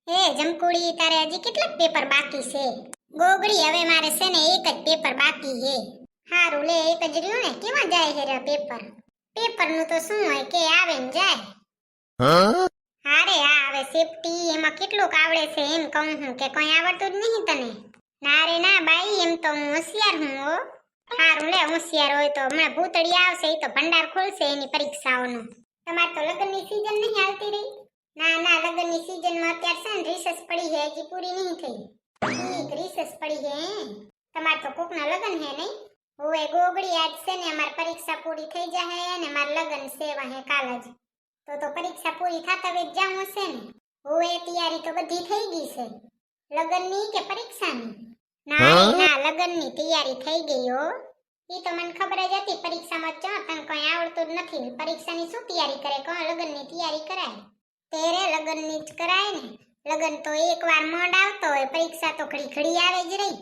હે જમકુડી, તારે હજી કેટલાક પેપર બાકી છે? ગોગડી, હવે મારે છે ને એક જ પેપર બાકી છે. હારું લે, એક જ રહ્યું ને. કેવા જાય છે રે પેપર? પેપરનું તો શું હોય કે આવે ને જાય. હારે આ આવે સેફટી, એમાં કેટલુંક આવડે છે એમ કહું હું કે કઈ આવડતું જ નહીં તને? ના રે ના બાઈ, એમ તો હું હોશિયાર હું હો. હારું લે, હોશિયાર હોય તો હમણાં ભૂતળી આવશે, એ તો ભંડાર ખુલશે એની પરીક્ષાઓનો. તમારે તો લગ્નની સીઝન નહીં હાલતી રહી? ના ના, લગ્નની સીઝનમાં અત્યારે છે ને રિસર્ચ પડી છે, હજી પૂરી નહીં થઈ. ઠીક, રિસર્ચ પડી છે. તમારે તો કોકના લગ્ન હે નહીં? ઓય ગોગડી, આજ છે ને અમાર પરીક્ષા પૂરી થઈ જાહે અને માર લગ્ન સેવા હે કાલ જ. તો પરીક્ષા પૂરી થાતા વેત જાવું હશે ને? ઓય તૈયારી તો બધી થઈ ગઈ છે. લગ્નની કે પરીક્ષાની? ના ના, લગ્નની તૈયારી થઈ ગઈ હો. ઈ તો મને ખબર જ હતી, પરીક્ષામાં ચા તને કઈ આવડતું જ નથી. પરીક્ષાની શું તૈયારી કરે? કો લગ્નની તૈયારી કરાય. તેરે લગ્નની જ કરાય ને. લગ્ન તો એકવાર મોડ આવતો હોય, પરીક્ષા તો ઘડી ઘડી આવે જ રહી.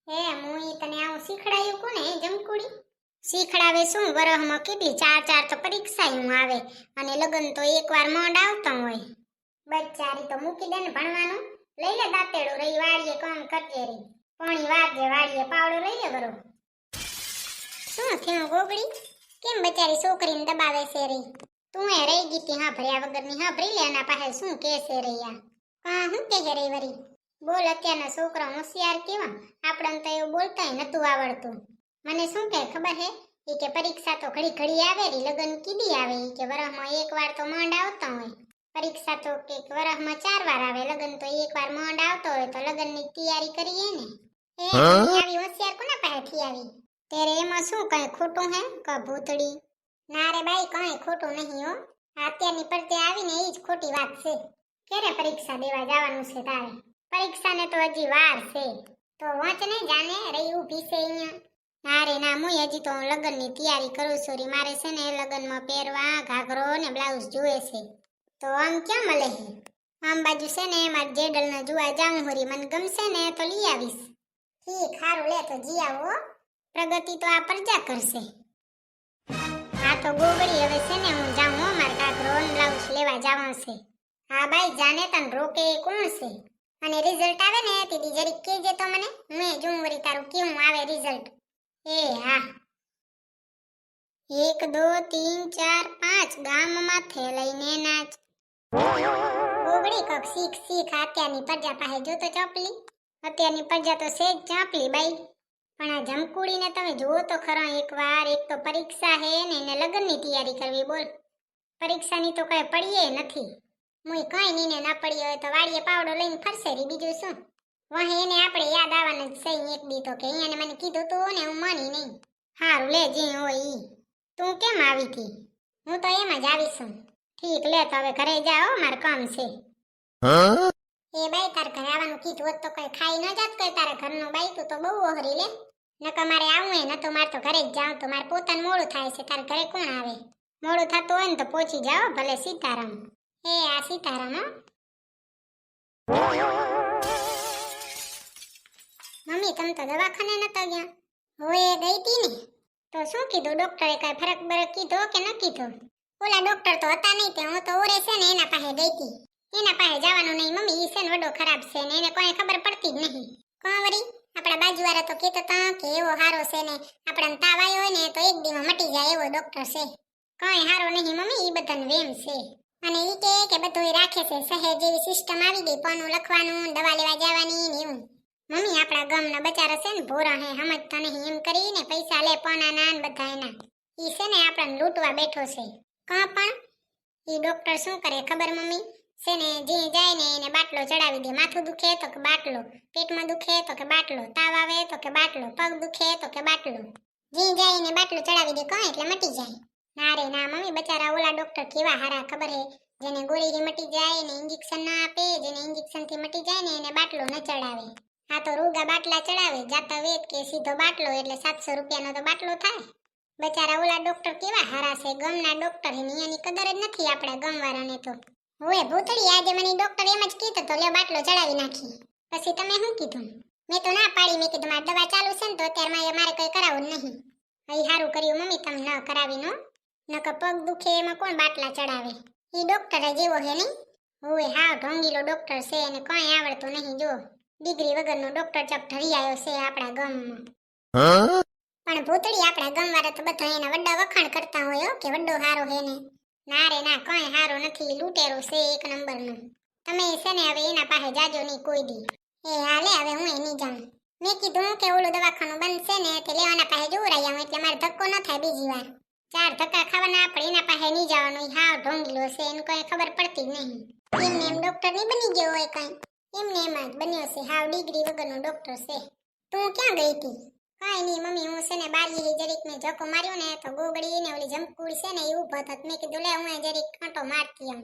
હે મુઈ તને આવું શીખડાયું કોને જમકુડી? શીખડાવે શું, વરહમાં કેટલી ચાર તો પરીક્ષા હું આવે અને લગ્ન તો એકવાર મોડ આવતો હોય. બચારી તો મૂકી દે ને ભણવાનું. લઈ લે દાંતેડું, રહી વાડીએ કામ કરજે રહી. પાણી વાળજે વાડીએ, પાવડો લઈ લે બરો. શું થયું ગોગડી? કેમ બચારી છોકરીને દબાવે છે રહી? તું એ રહી ગીતી હા ભર્યા વગરની હા ભરી લે, એના પાસે શું કેસે રહ્યા? કા હું કે રહી વરી? બોલ, અત્યારના છોકરા હોશિયાર કેવા? આપણને તો એવું બોલતાય નતું આવડતું. મને શું કહે ખબર હે? ઈ કે પરીક્ષા તો ઘડી ઘડી આવે રી, લગ્ન કીધી આવે? ઈ કે વરહમાં એકવાર તો માંડ આવતા હોય. પરીક્ષા તો કે વરહમાં 4 વાર આવે, લગ્ન તો એકવાર માંડ આવતો હોય, તો લગ્નની તૈયારી કરીએ ને. એ આવી હોશિયાર કોના પાસેથી આવી? તેરે એમાં શું કઈ ખોટું હે ક ભૂતડી? ના રે બાઈ, કઈ ખોટું નહીં હો. અત્યારની પડતે આવીને એ જ ખોટી વાત છે. ક્યારે પરીક્ષા દેવા જવાનું છે તારે? પરીક્ષાને તો હજી વાર છે. તો વાંચ ને જાને, રહી ઊભી છે અહીંયા. ના રે ના, મુય હજી તો લગ્નની તૈયારી કરું છું રી. મારે છે ને લગ્નમાં પહેરવા ઘાઘરો ને બ્લાઉઝ જોઈએ છે. તો આમ ક્યાં મળે છે? આમ બાજુ છે ને મારે જેડલને જોવા જાઉં હોરી, મને ગમશે ને તો લઈ આવીશ. ઠીક, હારું લે તો જી આવો. પ્રગતિ તો આ પ્રજા કરશે. હા તો ગોગડી, હવે છે ને હું જાઉં હો, મારે ઘાઘરો ને બ્લાઉઝ લેવા જવાનું છે. હા બાઈ, જાને તને રોકે કોણ છે? અને રિઝલ્ટ આવે ને તેથી જરીક કહેજે તો મને, હું જોઉં વરી તારું કેવું આવે રિઝલ્ટ. એ હા. 1 2 3 4 5 ગામમાં થેલઈને નાચ. ગોગડી કક શીખ અત્યારની પ્રજા પાસે જો તો ચાપલી. અત્યારની પ્રજા તો સેજ ચાપલી બાઈ. પણ આ જમકુડીને તમે જુઓ તો ખરા એકવાર. એક તો પરીક્ષા હે ને એને લગ્નની તૈયારી કરવી. બોલ, પરીક્ષાની તો કઈ પડીએ નથી. મુય કઈ નીને ના પડી હોય તો વાડીએ પાવડો લઈને ફરશે રી, બીજું શું? વહે એને આપણે યાદ આવવાનું જ છે એક દી તો, કે એને મને કીધું તું ને હું માની નહીં. હારું લે, જે હોય ઈ. તું કેમ આવી હતી? હું તો એમ જ આવી છું. ઠીક લે, તો હવે ઘરે જાઓ, મારે કામ છે. એ બાઈ, તાર ઘરે આવવાનું કીધું હોત તો કઈ ખાઈ ન જાત કઈ તારા ઘરનું બાઈ? તું તો બહુ ઓહરી લે. નકર મારે આવું હે, ન તો મારે તો ઘરે જ જાઉં. તો મારે પોતાનું મોડું થાય છે, તાર ઘરે કોણ આવે? મોડું થતું હોય ને તો પહોંચી જાઓ ભલે. સીતારામ. એ આ સીતારામ હો. મમ્મી, તમે તો દવાખાને નતા ગયા? હોય ગઈ તી ને. તો શું કીધું ડોક્ટરે? કઈ ફરક બરક કીધો કે ન કીધો? ઓલા ડોક્ટર તો હતા નહીં, તે હું તો ઓરે છે ને એના પાસે ગઈ તી. એના પાસે જવાનું નહીં મમ્મી, ઈ છે ને વડો ખરાબ છે ને એને કોઈ ખબર પડતી જ નહીં. કોણ વરી? આપણા બાજુવાળા તો કહેતા હતા કે એવો હારો છે ને, આપણને તાવ આવ્યો હોય ને તો એક દીમાં મટી જાય એવો ડોક્ટર છે. કઈ હારો નહીં મમ્મી, ઈ બધાને વેમ છે. અને ઈ કે બધું રાખે છે, શહેર જેવી સિસ્ટમ આવી ગઈ, પાનું લખવાનું, દવા લેવા જવાની ને એવું. મમ્મી, આપણા ગામના બચારા છે ને ભોરા હે, સમજતા નહીં. એમ કરીને પૈસા લે પાનાના ને બધા એના. ઈ છે ને આપણને લૂંટવા બેઠો છે. કા પણ ઈ ડોક્ટર શું કરે ખબર મમ્મી? છે ને જે જાય ને એને બાટલો ચડાવી દે. માથું દુખે તો કે બાટલો, પેટમાં દુખે તો કે બાટલો, તાવ આવે તો કે બાટલો, પગ દુખે તો કે બાટલો. જે જાય ને બાટલો ચડાવી દે, કાં એટલે મટી જાય. ના રે ના મમ્મી, બચારા ઓલા ડોક્ટર કેવા હારા ખબર હે? જેને ગોળીથી મટી જાય ને ઇન્જેક્શન ના આપે, જેને ઇન્જેક્શન થી મટી જાય ને એને બાટલો ન ચડાવે. આ તો રૂગા બાટલા ચડાવે. જાતા વેત કે સીધો બાટલો, એટલે 700 રૂપિયાનો તો બાટલો થાય. બચારા ઓલા ડોક્ટર કેવા હારા છે, ગામના ડોક્ટર હે, એની કદર જ નથી આપણા ગામવાળાને તો. હવે ભૂતળી, આજે મને ડોક્ટર એમ જ કીધું તો લે બાટલો ચડાવી નાખી. પછી તમે શું કીધું? મેં તો ના પાડી. મેં કીધું મારે દવા ચાલુ છે ને તો અત્યારે મારે કઈ કરાવવું નહીં. અહીં સારું કર્યું મમ્મી તમે ન કરાવી. નો નકર પગ દુખે એમાં કોણ બાટલા ચડાવે? ઈ ડોક્ટર જેવો હે નહીં? ઓય હાવ ઢોંગીલો ડોક્ટર છે અને કંઈ આવડતું નહીં જો. ડિગ્રી વગરનો ડોક્ટર ચક ઢરી આવ્યો છે આપણા ગામમાં. પણ ભૂતળી આપણા ગામવાળા તો બધા એના વડા વખાણ કરતા હોય હો કે વડો હારો હે ને. ના રે ના, કંઈ હારો નથી, લૂંટેરો છે એક નંબરનો. તમે છે ને હવે એના પાસે જાજો નહીં કોઈ દી. એ હાલે હવે હું નહીં જાઉં. મેં કીધું કે ઓલું દવાખાનું બંધ છે ને તે લેવાના પાસે જોવરાઈ આવું એટલે મારે ધક્કો ન થાય બીજી વાર. 4 ધક્કા ખાવાના આપણે એના પાસે નહીં જવાનું. ઈ હાવ ઢોંગીલો છે, એને કંઈ ખબર પડતી નહીં. એમને એમ ડોક્ટર નહીં બની ગયો હોય કંઈ, એમને એમ જ બન્યો છે. હાવ ડિગ્રી વગરનો ડોક્ટર છે. તું ક્યાં ગઈ હતી? કાંઈ નહીં મમ્મી, હું છે ને બારી જરીક મેં ઝકો માર્યો ને તો ગોગડી ને ઓલી જમકુડી છે ને એ ઊભા હતા. મેં કીધું લે હું જરીક કાંટો મારતી આમ.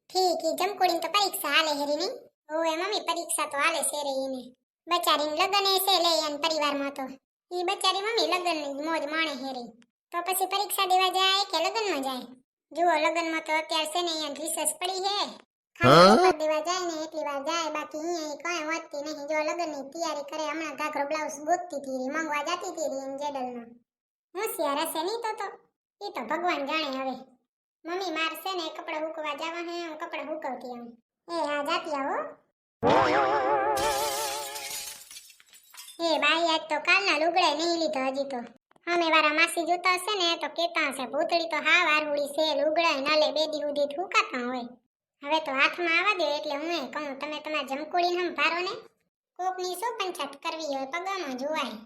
ઠીક, એ જમકુડીને તો પરીક્ષા હાલે હેરી નહીં? ઓય મમ્મી, પરીક્ષા તો હાલે છે રે એને. બચારીને લગન એ છે લે એન પરિવારમાં તો. ઈ બચારી મમ્મી લગનની મોજ માણે હેરી. તો પછી પરીક્ષા દેવા જાય કે લગનમાં જાય? જુઓ, લગનમાં તો અત્યારે છે ને અહીંયા રિસર્ચ પડી હે. ખાલી પેપર દેવા જાય ને એટલી વાર જાય, બાકી અહીંયા કંઈ વાંચતી નહીં. જો લગનની તૈયારી કરે, હમણાં ઘાઘરો બ્લાઉઝ ગોતતી હતી, માંગવા જતી હતી એમ જેડલનો. હોશિયાર હશે નહીં તો એ તો ભગવાન જાણે હવે. મમ્મી માર છે ને કપડાં હુકવા જવા હે, હું કપડાં હુકવતી આવું. એ હા, જાતી આવો. એ બાઈ, આજ તો કાલના લુગડા નહીં લીધા હજી તો. અમે વારા માસી જોતા હશે ને તો કેતા હશે ભૂતળી તો હા વારહુડી છે, લુગડા નાલે 2 દી સુધી હુકાતા હોય. હવે તો હાથમાં આવવા દે એટલે હું એ કહું તમે તમારા જમકુડીને સંભારો ને. કોકની શું પંચાત કરવી હોય પગામાં જોવાય.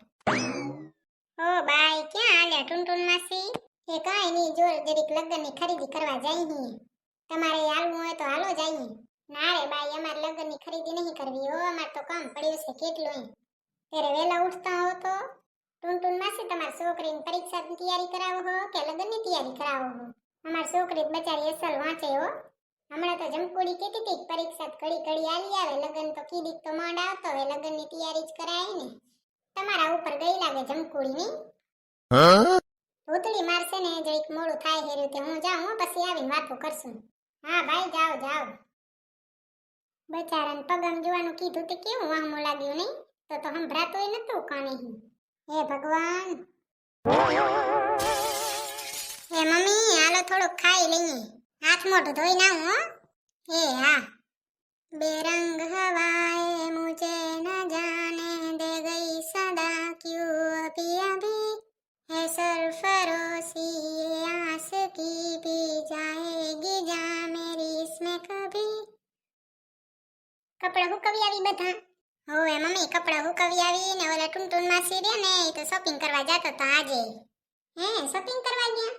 ઓ બાઈ, ક્યાં આલ્યા ટુનટુન માસી? એ કાંઈ નહીં, જો જરીક લગ્નની ખરીદી કરવા જઈએ. તમારે હાલવું હોય તો હાલો જઈએ. ના રે બાઈ, અમારે લગ્નની ખરીદી નહીં કરવી હો, અમારે તો કામ પડ્યું છે કેટલું. ત્યારે વહેલા ઉઠતા હો તો ટુનટુન માસી તમારી છોકરીની પરીક્ષાની તૈયારી કરાવો હો કે લગ્નની તૈયારી કરાવો હો? અમારી છોકરી બચારી અસલ વાંચે હો. હમણાં તો જમકુડી કહેતી હતી પરીક્ષા ઘડી ઘડી આલી આવે, લગ્ન તો કીધી તો માંડ આવતો હવે લગ્નની તૈયારી જ કરાય ને. તમારા ઉપર ગઈ લાગે જમકુડી ની. ભૂતળી મારશે ને જરીક મોડું થાય હેર્યું તે હું જાઉં પછી આવીને વાતો કરશું. હા ભાઈ, જાઓ જાઓ. બચારાને પગમ જોવાનું કીધું તે કેવું વાહમું લાગ્યું નહીં? તો સંભળાતું નતું કાને. હે ભગવાન. હે મમ્મી, હાલો થોડુંક ખાઈ લઈએ. હાથ મોઢું ધોઈ નાઉં હો. એ હા. બેરંગ હવાએ મુझे ન જાને દે ગઈ સદા ક્યું અભી અભી है सरफरोशी ये आस की भी जाएगी जा मेरी इसमें कभी. કપડાં હુકવી આવી બધા? હોવે મમ્મી, કપડાં હુકવી આવી ને ઓલા ટુનટુન માસી રે ને એ તો શોપિંગ કરવા જતો તો આજે. હે, શોપિંગ કરવા ગયા?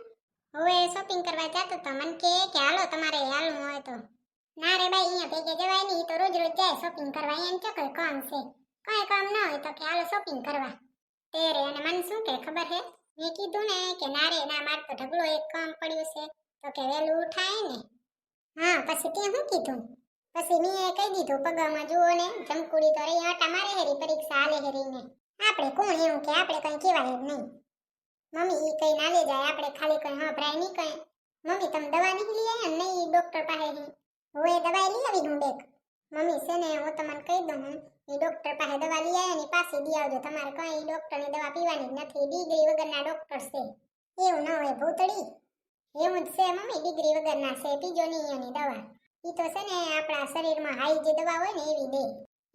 હોવે, શોપિંગ કરવા જતો તો. મન કે હાલો તમારે હાલવું હોય તો. ના રે બાઈ, અહીંયા ભેગે જવાય નહીં, તો રોજ રોજ જાય શોપિંગ કરવા. અહીંયા ચો કઈ કામ છે? કઈ કામ ન હોય તો કે હાલો શોપિંગ કરવા. તેરે અને મન શું કે ખબર હે? મેં કીધું ને કે ના રે ના, માર તો ઢગલો એક કામ પડ્યું છે તો કે વહેલું ઉઠાય ને. હા, પછી ત્યાં શું કીધું? પછી મેં કહી દીધું પગામાં જુઓ ને જમકુડી તો રહી આટા મારે હેરી, પરીક્ષા હાલે હેરીને. આપણે કોણ એવું કે આપણે કઈ કહેવાય જ નહીં. મમ્મી ઈ કઈ ના લે જાય, આપણે ખાલી કઈ હા ભરાય નહીં કઈ. મમ્મી તમે દવા નહીં લઈ આવ્યા ને? નહીં, ડોક્ટર પાસે હોય દવા લઈ આવી હું બેક. મમ્મી છે ને હું તમને કહી દઉં, એ ડોક્ટર પાસે દવા લઈ આવ્યા ને પાછી દી આવજો. તમારે કઈ ડોક્ટરની દવા પીવાની નથી, ડિગ્રી વગરના ડોક્ટર છે. એવું ન હોય ભૂતળી. એવું જ છે મમ્મી, ડિગ્રી વગરના છે, પીજો નહીં એની દવા. ઈ તો છે ને આપણા શરીરમાં હાઈ જે દવા હોય ને એવી દે.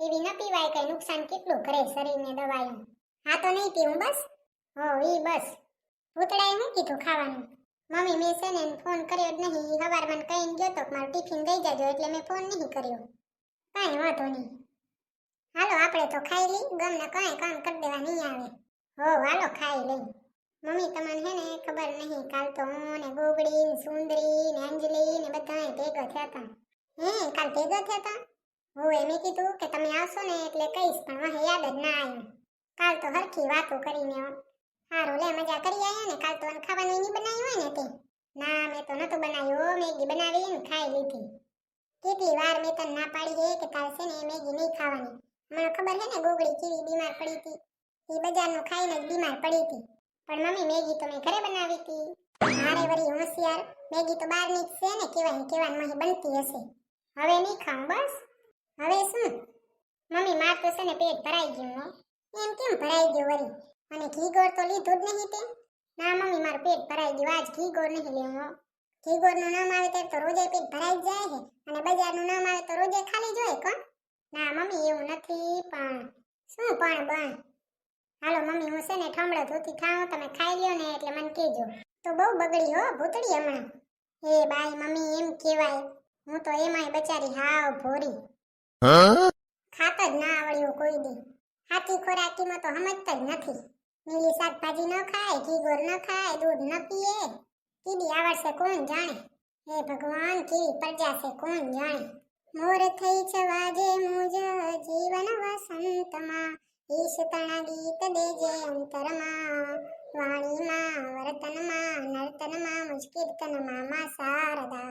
એવી ન પીવાય, કઈ નુકસાન કેટલું કરે શરીરને દવાયું. હા તો નહીં પીવું બસ. હો ઈ બસ. ભૂતળાએ શું કીધું ખાવાનું? મમ્મી મેં છે ને ફોન કર્યો જ નહીં, સવારમાં કહીને ગયો તો મારું ટિફિન દઈ જાજો એટલે મેં ફોન નહીં કર્યો. કાંઈ વાંધો નહીં. હાલો આપણે તો ખાઈ લઈ, ગમને કાંઈ કામ કરી દેવા નહીં આવે. હો હાલો ખાઈ લઈ. મમ્મી તમને હે ને ખબર નહીં, કાલ તો હું ને ગોગડી ને સુંદરી ને અંજલી ને બધાય ભેગા થયા હતા. હે, કાલ ભેગા થયા હતા? હોવે, મેં કીધું કે તમે આવશો ને એટલે કહીશ, પણ વાહ યાદ જ ના આવ્યું. કાલ તો હરખી વાતો કરીને હારું લે મજા કરી આયા ને. કાલ તો ખાવાનું નહીં બનાવ્યું હોય ને તે? ના, મેં તો નતું બનાવ્યું, મેગી બનાવી ને ખાઈ લીધી. કેટલી વાર મેં તને ના પાડી છે કે કાલ છે ને મેગી નહીં ખાવાની. મને ખબર છે ને ગોગડી કેવી બીમાર પડી હતી, એ બજારનું ખાઈને જ બીમાર પડી હતી. પણ મમ્મી મેગી તો મેં ઘરે બનાવી હતી. મારે વળી હોશિયાર, મેગી તો બહારની જ છે ને, કેવાની બનતી હશે. હવે નહીં ખાઉં બસ. હવે શું મમ્મી, માર તો છે ને પેટ ભરાઈ ગયું હો. એમ કેમ ભરાઈ ગયું વળી? અને ઘી ગોળ તો લીધું જ નહીં તે? ના મમ્મી, મારું પેટ ભરાઈ ગયું, આજ ઘી ગોળ નહીં લેવું હો. ઘીગોરનું નામ આવે ત્યારે તો રોજે પેટ ભરાઈ જ જાય છે અને બજારનું નામ આવે તો રોજે ખાલી જોઈએ કોણ ના મમ્મી એવું નથી પણ શું પણ બન હાલો મમ્મી હું છે ને ઠમડો ધોતી ખાઉં તમે ખાઈ લ્યો ને એટલે મને કહેજો તો બહુ બગડી હો ભૂતડી હમણાં એ બાઈ મમ્મી એમ કહેવાય હું તો એમાંય બચારી હાવ ભોરી ખાત જ ના આવડ્યું કોઈ દી હાથી ખોરાકીમાં તો સમજતા જ નથી નીલી શાકભાજી ન ખાય ઘીગોર ન ખાય દૂધ ન પીએ કીડી આવડશે કોણ જાણે હે ભગવાન કેવી પ્રજા છે કોણ જાણે મોર થઈ છવાજે મુજ જીવન વસંતમાં ઈશ તણા ગીત દેજે અંતરમાં વાણીમાં વર્તનમાં નર્તનમાં મુજ કીર્તનમાં માં શારદા